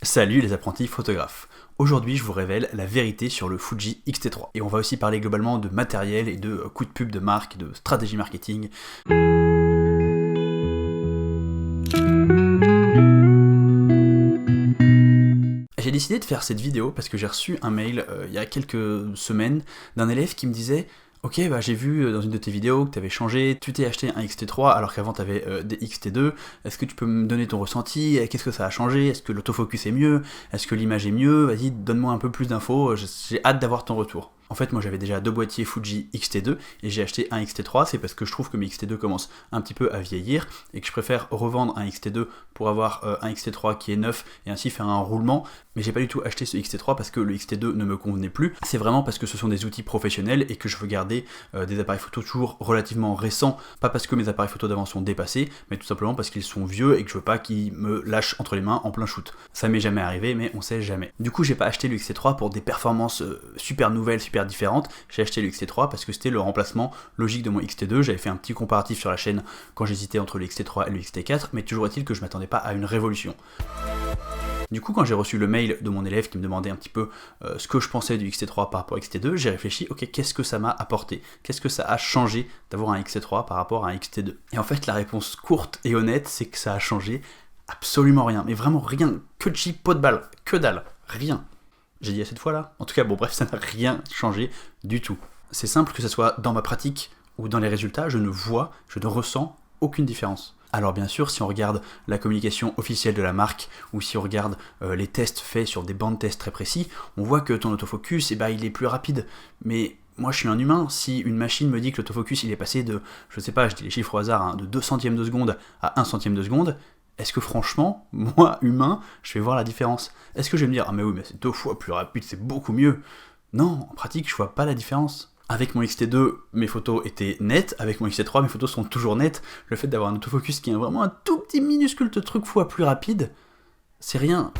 Salut les apprentis photographes. Aujourd'hui je vous révèle la vérité sur le Fuji X-T3. Et on va aussi parler globalement de matériel et de coups de pub de marque, de stratégie marketing. J'ai décidé de faire cette vidéo parce que j'ai reçu un mail il y a quelques semaines d'un élève qui me disait « Ok, bah, j'ai vu dans une de tes vidéos que tu avais changé, tu t'es acheté un X-T3 alors qu'avant tu avais des X-T2, est-ce que tu peux me donner ton ressenti? Qu'est-ce que ça a changé? Est-ce que l'autofocus est mieux? Est-ce que l'image est mieux? Vas-y, donne-moi un peu plus d'infos, j'ai hâte d'avoir ton retour. » En fait, moi j'avais déjà deux boîtiers Fuji X-T2 et j'ai acheté un X-T3, c'est parce que je trouve que mes X-T2 commencent un petit peu à vieillir et que je préfère revendre un X-T2 pour avoir un X-T3 qui est neuf et ainsi faire un roulement. Mais j'ai pas du tout acheté ce X-T3 parce que le X-T2 ne me convenait plus. C'est vraiment parce que ce sont des outils professionnels et que je veux garder des appareils photo toujours relativement récents. Pas parce que mes appareils photo d'avant sont dépassés, mais tout simplement parce qu'ils sont vieux et que je veux pas qu'ils me lâchent entre les mains en plein shoot. Ça m'est jamais arrivé, mais on sait jamais. Du coup, j'ai pas acheté le X-T3 pour des performances super nouvelles, super différentes. J'ai acheté le X-T3 parce que c'était le remplacement logique de mon X-T2. J'avais fait un petit comparatif sur la chaîne quand j'hésitais entre le X-T3 et le X-T4, mais toujours est-il que je m'attendais pas à une révolution. Du coup, quand j'ai reçu le mail de mon élève qui me demandait un petit peu ce que je pensais du X-T3 par rapport à X-T2, j'ai réfléchi, ok, qu'est-ce que ça m'a apporté? Qu'est-ce que ça a changé d'avoir un X-T3 par rapport à un X-T2? Et en fait, la réponse courte et honnête, c'est que ça a changé absolument rien, mais vraiment rien, que de pot de balle, que dalle, rien. J'ai dit à cette fois là? En tout cas, bon bref, ça n'a rien changé du tout. C'est simple, que ce soit dans ma pratique ou dans les résultats, je ne ressens aucune différence. Alors bien sûr, si on regarde la communication officielle de la marque, ou si on regarde les tests faits sur des bancs de tests très précis, on voit que ton autofocus, il est plus rapide. Mais moi je suis un humain, si une machine me dit que l'autofocus il est passé de, je sais pas, je dis les chiffres au hasard, hein, de 2 centièmes de seconde à 1 centième de seconde, est-ce que franchement, moi, humain, je vais voir la différence? Est-ce que je vais me dire « Ah mais oui, mais c'est 2 fois plus rapide, c'est beaucoup mieux ». Non, en pratique, je vois pas la différence. Avec mon X-T2, mes photos étaient nettes, avec mon X-T3, mes photos sont toujours nettes. Le fait d'avoir un autofocus qui est vraiment un tout petit minuscule truc fois plus rapide, c'est rien.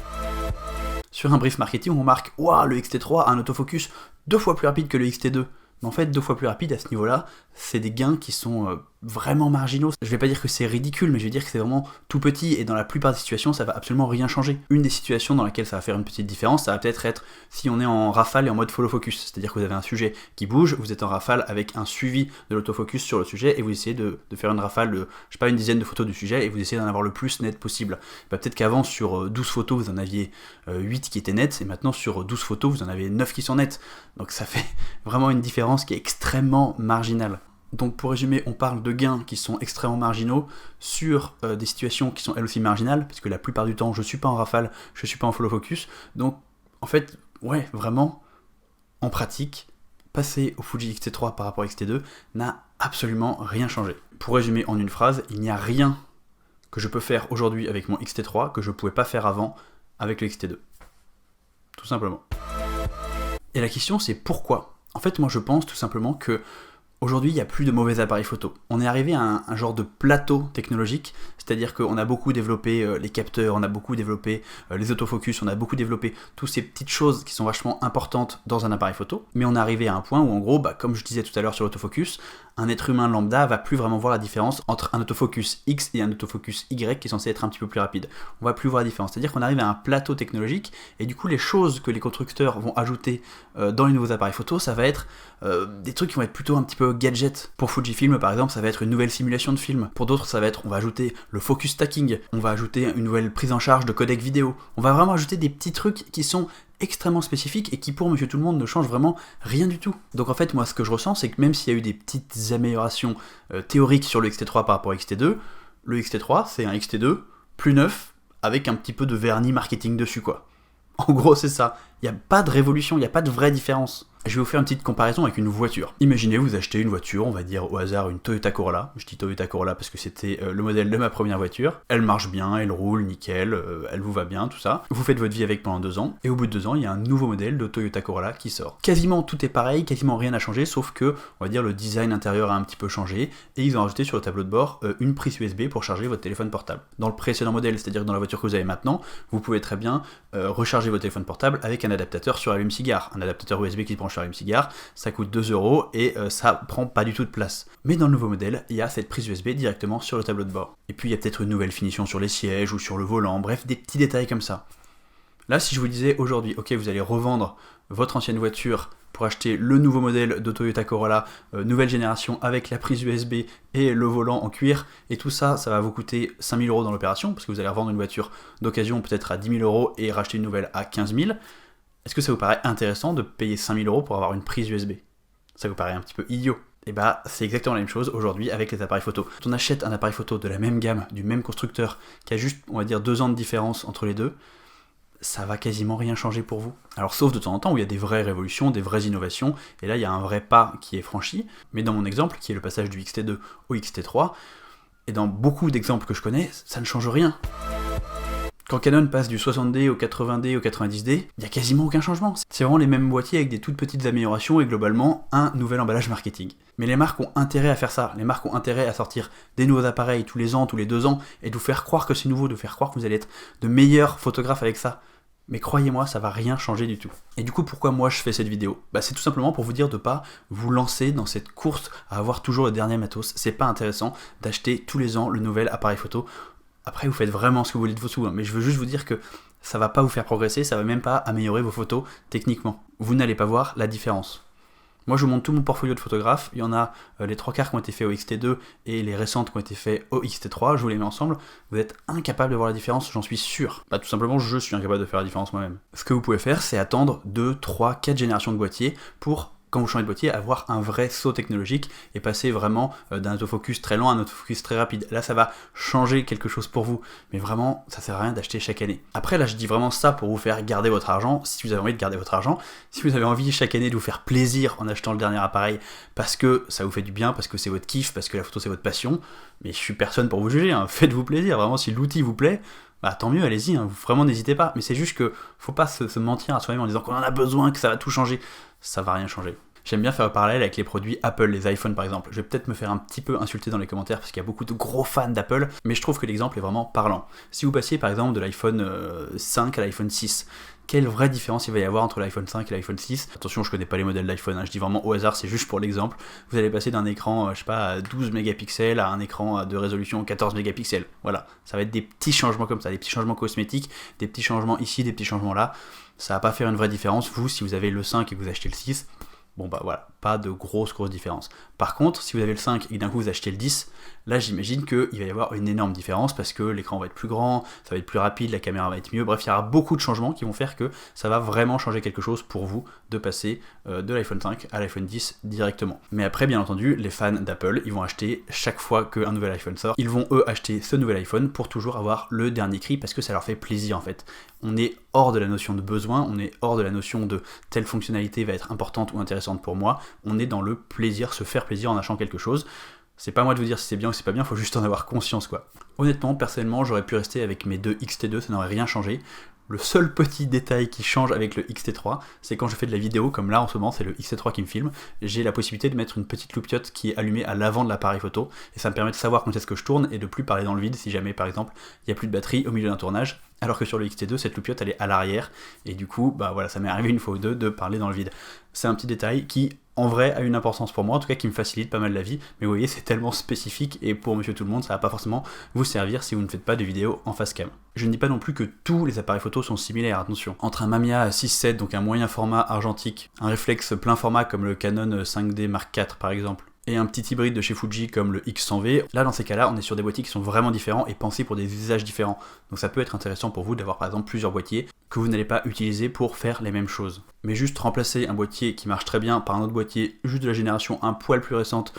Sur un brief marketing, on marque « Waouh, le X-T3 a un autofocus 2 fois plus rapide que le X-T2 ». Mais en fait, 2 fois plus rapide à ce niveau-là, c'est des gains qui sont vraiment marginaux. Je vais pas dire que c'est ridicule, mais je vais dire que c'est vraiment tout petit, et dans la plupart des situations, ça va absolument rien changer. Une des situations dans laquelle ça va faire une petite différence, ça va peut-être être si on est en rafale et en mode follow focus, c'est-à-dire que vous avez un sujet qui bouge, vous êtes en rafale avec un suivi de l'autofocus sur le sujet, et vous essayez de faire une rafale de, je sais pas, une dizaine de photos du sujet, et vous essayez d'en avoir le plus net possible. Peut-être qu'avant, sur 12 photos, vous en aviez 8 qui étaient nettes, et maintenant, sur 12 photos, vous en avez 9 qui sont nettes. Donc ça fait vraiment une différence qui est extrêmement marginale. Donc pour résumer, on parle de gains qui sont extrêmement marginaux sur des situations qui sont elles aussi marginales, parce que la plupart du temps, je suis pas en rafale, je suis pas en follow focus. Donc en fait, ouais, vraiment, en pratique, passer au Fuji X-T3 par rapport à X-T2 n'a absolument rien changé. Pour résumer en une phrase, il n'y a rien que je peux faire aujourd'hui avec mon X-T3 que je pouvais pas faire avant avec le X-T2. Tout simplement. Et la question c'est pourquoi? En fait, moi je pense tout simplement que aujourd'hui, il n'y a plus de mauvais appareils photo. On est arrivé à un genre de plateau technologique, c'est-à-dire qu'on a beaucoup développé les capteurs, on a beaucoup développé les autofocus, on a beaucoup développé toutes ces petites choses qui sont vachement importantes dans un appareil photo, mais on est arrivé à un point où en gros, comme je disais tout à l'heure sur l'autofocus, un être humain lambda va plus vraiment voir la différence entre un autofocus X et un autofocus Y qui est censé être un petit peu plus rapide. On va plus voir la différence, c'est-à-dire qu'on arrive à un plateau technologique, et du coup les choses que les constructeurs vont ajouter dans les nouveaux appareils photo, ça va être des trucs qui vont être plutôt un petit peu gadget. Pour Fujifilm par exemple, ça va être une nouvelle simulation de film. Pour d'autres, ça va être, on va ajouter le focus stacking, on va ajouter une nouvelle prise en charge de codec vidéo. On va vraiment ajouter des petits trucs qui sont extrêmement spécifiques et qui pour Monsieur Tout le Monde ne changent vraiment rien du tout. Donc en fait, moi ce que je ressens, c'est que même s'il y a eu des petites améliorations théoriques sur le X-T3 par rapport à X-T2, le X-T3 c'est un X-T2 plus neuf avec un petit peu de vernis marketing dessus quoi. En gros c'est ça, il n'y a pas de révolution, il n'y a pas de vraie différence. Je vais vous faire une petite comparaison avec une voiture. Imaginez, vous achetez une voiture, on va dire au hasard une Toyota Corolla. Je dis Toyota Corolla parce que c'était le modèle de ma première voiture. Elle marche bien, elle roule, nickel, elle vous va bien, tout ça. Vous faites votre vie avec pendant 2 ans, et au bout de 2 ans, il y a un nouveau modèle de Toyota Corolla qui sort. Quasiment tout est pareil, quasiment rien n'a changé, sauf que, on va dire, le design intérieur a un petit peu changé, et ils ont rajouté sur le tableau de bord une prise USB pour charger votre téléphone portable. Dans le précédent modèle, c'est-à-dire dans la voiture que vous avez maintenant, vous pouvez très bien recharger votre téléphone portable avec un adaptateur sur allume-cigare. Un adaptateur USB qui se branche sur allume-cigare, ça coûte 2 € et ça prend pas du tout de place. Mais dans le nouveau modèle, il y a cette prise USB directement sur le tableau de bord. Et puis il y a peut-être une nouvelle finition sur les sièges ou sur le volant, bref, des petits détails comme ça. Là, si je vous disais aujourd'hui, ok, vous allez revendre votre ancienne voiture pour acheter le nouveau modèle de Toyota Corolla, nouvelle génération avec la prise USB et le volant en cuir, et tout ça, ça va vous coûter 5 000 € dans l'opération, parce que vous allez revendre une voiture d'occasion peut-être à 10 000 € et racheter une nouvelle à 15 000. Est-ce que ça vous paraît intéressant de payer 5 000 € pour avoir une prise USB? Ça vous paraît un petit peu idiot? Et bah c'est exactement la même chose aujourd'hui avec les appareils photo. Quand on achète un appareil photo de la même gamme, du même constructeur, qui a juste, on va dire, 2 ans de différence entre les deux, ça va quasiment rien changer pour vous. Alors sauf de temps en temps où il y a des vraies révolutions, des vraies innovations, et là il y a un vrai pas qui est franchi, mais dans mon exemple, qui est le passage du XT2 au XT3, et dans beaucoup d'exemples que je connais, ça ne change rien. Quand Canon passe du 60D au 80D au 90D, il n'y a quasiment aucun changement. C'est vraiment les mêmes boîtiers avec des toutes petites améliorations et globalement un nouvel emballage marketing. Mais les marques ont intérêt à faire ça, les marques ont intérêt à sortir des nouveaux appareils tous les ans, tous les 2 ans, et de vous faire croire que c'est nouveau, de vous faire croire que vous allez être de meilleurs photographes avec ça. Mais croyez-moi, ça va rien changer du tout. Et du coup, pourquoi moi je fais cette vidéo? C'est tout simplement pour vous dire de pas vous lancer dans cette course à avoir toujours le dernier matos. C'est pas intéressant d'acheter tous les ans le nouvel appareil photo. Après, vous faites vraiment ce que vous voulez de vos sous, mais je veux juste vous dire que ça va pas vous faire progresser, ça va même pas améliorer vos photos techniquement. Vous n'allez pas voir la différence. Moi, je vous montre tout mon portfolio de photographes. Il y en a les 3/4 qui ont été faits au XT2 et les récentes qui ont été faits au XT3. Je vous les mets ensemble. Vous êtes incapable de voir la différence, j'en suis sûr. Tout simplement, je suis incapable de faire la différence moi-même. Ce que vous pouvez faire, c'est attendre 2, 3, 4 générations de boîtiers pour, quand vous changez de boîtier, avoir un vrai saut technologique et passer vraiment d'un autofocus très lent à un autofocus très rapide. Là, ça va changer quelque chose pour vous, mais vraiment, ça sert à rien d'acheter chaque année. Après, là, je dis vraiment ça pour vous faire garder votre argent, si vous avez envie de garder votre argent, si vous avez envie chaque année de vous faire plaisir en achetant le dernier appareil parce que ça vous fait du bien, parce que c'est votre kiff, parce que la photo c'est votre passion, mais je suis personne pour vous juger, hein. Faites-vous plaisir, vraiment, si l'outil vous plaît, tant mieux, allez-y, hein. Vraiment n'hésitez pas, mais c'est juste que faut pas se mentir à soi-même en disant qu'on en a besoin, que ça va tout changer, ça va rien changer. J'aime bien faire un parallèle avec les produits Apple, les iPhones par exemple. Je vais peut-être me faire un petit peu insulter dans les commentaires parce qu'il y a beaucoup de gros fans d'Apple, mais je trouve que l'exemple est vraiment parlant. Si vous passiez par exemple de l'iPhone 5 à l'iPhone 6, quelle vraie différence il va y avoir entre l'iPhone 5 et l'iPhone 6? Attention, je connais pas les modèles d'iPhone, hein, je dis vraiment au hasard, c'est juste pour l'exemple. Vous allez passer d'un écran, à 12 mégapixels à un écran de résolution 14 mégapixels. Voilà, ça va être des petits changements comme ça, des petits changements cosmétiques, des petits changements ici, des petits changements là. Ça va pas faire une vraie différence. Vous, si vous avez le 5 et que vous achetez le 6, voilà, pas de grosse différence. Par contre, si vous avez le 5 et que d'un coup vous achetez le 10, là j'imagine qu'il va y avoir une énorme différence parce que l'écran va être plus grand, ça va être plus rapide, la caméra va être mieux, bref, il y aura beaucoup de changements qui vont faire que ça va vraiment changer quelque chose pour vous de passer de l'iPhone 5 à l'iPhone 10 directement. Mais après, bien entendu, les fans d'Apple, ils vont acheter chaque fois qu'un nouvel iPhone sort, ils vont eux acheter ce nouvel iPhone pour toujours avoir le dernier cri parce que ça leur fait plaisir en fait. On est hors de la notion de besoin, on est hors de la notion de telle fonctionnalité va être importante ou intéressante pour moi, on est dans le plaisir, se faire plaisir en achetant quelque chose. C'est pas moi de vous dire si c'est bien ou si c'est pas bien, faut juste en avoir conscience quoi. Honnêtement, personnellement, j'aurais pu rester avec mes deux XT2, ça n'aurait rien changé. Le seul petit détail qui change avec le XT3, c'est quand je fais de la vidéo, comme là en ce moment c'est le XT3 qui me filme, j'ai la possibilité de mettre une petite loupiote qui est allumée à l'avant de l'appareil photo, et ça me permet de savoir quand est-ce que je tourne et de plus parler dans le vide si jamais par exemple il n'y a plus de batterie au milieu d'un tournage, alors que sur le XT2 cette loupiote elle est à l'arrière, et du coup ça m'est arrivé une fois ou deux de parler dans le vide. C'est un petit détail qui en vrai a une importance pour moi, en tout cas qui me facilite pas mal la vie, mais vous voyez c'est tellement spécifique et pour monsieur tout le monde ça va pas forcément vous servir si vous ne faites pas de vidéo en face cam. Je ne dis pas non plus que tous les appareils photo sont similaires, attention. Entre un Mamiya 6.7, donc un moyen format argentique, un réflexe plein format comme le Canon 5D Mark IV par exemple, et un petit hybride de chez Fuji comme le X100V, là dans ces cas-là on est sur des boîtiers qui sont vraiment différents et pensés pour des usages différents. Donc ça peut être intéressant pour vous d'avoir par exemple plusieurs boîtiers que vous n'allez pas utiliser pour faire les mêmes choses. Mais juste remplacer un boîtier qui marche très bien par un autre boîtier juste de la génération un poil plus récente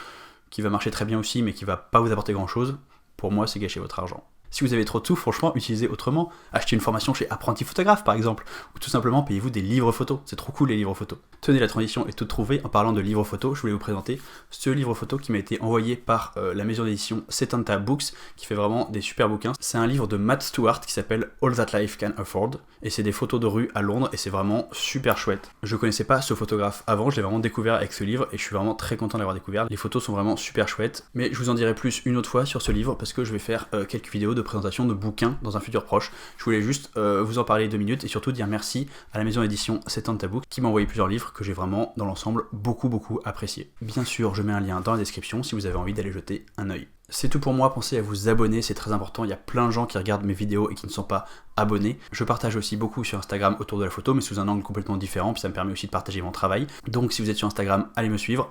qui va marcher très bien aussi mais qui va pas vous apporter grand chose, pour moi c'est gâcher votre argent. Si vous avez trop de sous, franchement, utilisez autrement. Achetez une formation chez Apprenti Photographe, par exemple, ou tout simplement payez-vous des livres photos. C'est trop cool les livres photos. Tenez, la transition est toute trouvée. En parlant de livres photos, je voulais vous présenter ce livre photo qui m'a été envoyé par la maison d'édition Setanta Books, qui fait vraiment des super bouquins. C'est un livre de Matt Stewart qui s'appelle All That Life Can Afford, et c'est des photos de rue à Londres, et c'est vraiment super chouette. Je connaissais pas ce photographe avant, je l'ai vraiment découvert avec ce livre, et je suis vraiment très content d'avoir découvert. Les photos sont vraiment super chouettes, mais je vous en dirai plus une autre fois sur ce livre, parce que je vais faire quelques vidéos de présentation de bouquins dans un futur proche. Je voulais juste vous en parler 2 minutes et surtout dire merci à la maison d'édition Setanta Books qui m'a envoyé plusieurs livres que j'ai vraiment dans l'ensemble beaucoup apprécié. Bien sûr, je mets un lien dans la description si vous avez envie d'aller jeter un œil. C'est tout pour moi, pensez à vous abonner, c'est très important, il y a plein de gens qui regardent mes vidéos et qui ne sont pas abonnés. Je partage aussi beaucoup sur Instagram autour de la photo, mais sous un angle complètement différent, puis ça me permet aussi de partager mon travail. Donc si vous êtes sur Instagram, allez me suivre,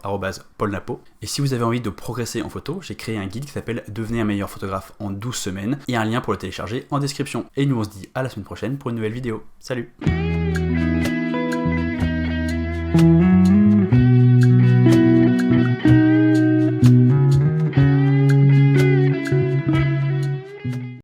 @paulnapo. Et si vous avez envie de progresser en photo, j'ai créé un guide qui s'appelle Devenez un meilleur photographe en 12 semaines, et un lien pour le télécharger en description. Et nous on se dit à la semaine prochaine pour une nouvelle vidéo. Salut!